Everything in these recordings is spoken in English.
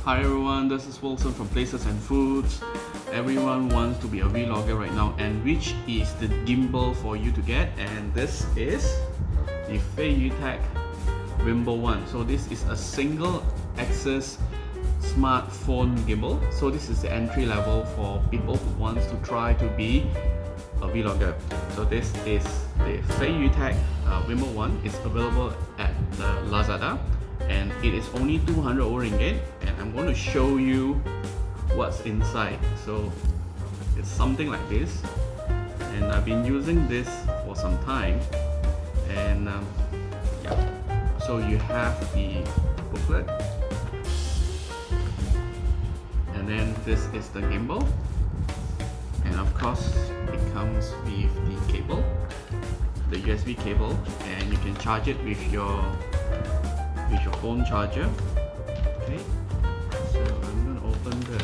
Hi everyone, this is Wilson from Places and Foods. Everyone wants to be a vlogger right now, and which is the gimbal for you to get, and this is the FeiyuTech Vimble one. So this is a single axis smartphone gimbal. So this is the entry level for people who wants to try to be a vlogger. So this is the FeiyuTech Vimble one. It's available at the Lazada, and it is only 200 ringgit, and I'm going to show you what's inside. So it's something like this, and I've been using this for some time, and yeah. So you have the booklet, and then this is the gimbal, and of course it comes with the cable, the USB cable, and you can charge it with your phone charger. Okay, so I'm gonna open this.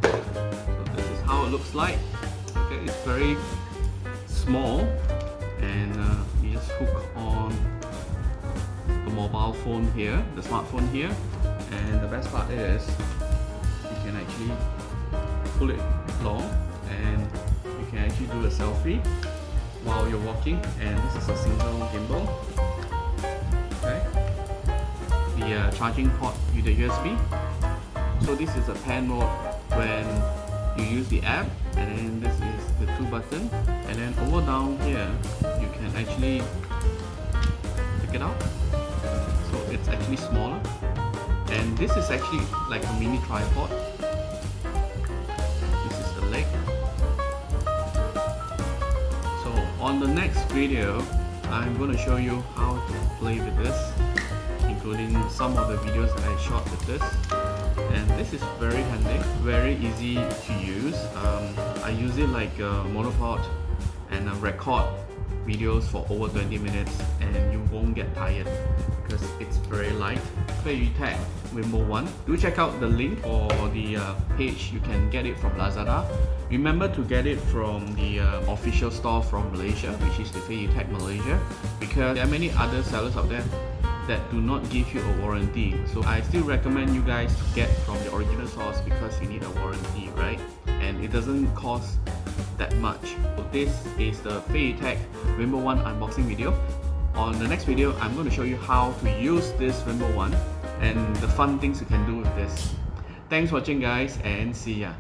So this is how it looks like. Okay, it's very small, and you just hook on the mobile phone here, the smartphone here, and the best part is you can actually pull it long, and you can actually do a selfie while you're walking. And this is a single gimbal. The charging port with the USB. So this is a pan mode when you use the app, and then this is the 2 button, and then over down here you can actually pick it out. So it's actually smaller, and this is actually like a mini tripod. This is the leg. So on the next video I'm going to show you how to play with this, including some of the videos that I shot with this. And this is very handy, very easy to use. I use it like a monopod, and I record videos for over 20 minutes, and you won't get tired because it's very light. FeiyuTech Vimble 1. Do check out the link for the page. You can get it from Lazada. Remember to get it from the official store from Malaysia, which is the FeiyuTech Malaysia, because there are many other sellers out there that do not give you a warranty. So I still recommend you guys to get from the original source, because you need a warranty, right? And it doesn't cost that much. So this is the FeiyuTech Vimble 1 unboxing video. On the next video, I'm going to show you how to use this Vimble 1 and the fun things you can do with this. Thanks for watching guys, and see ya.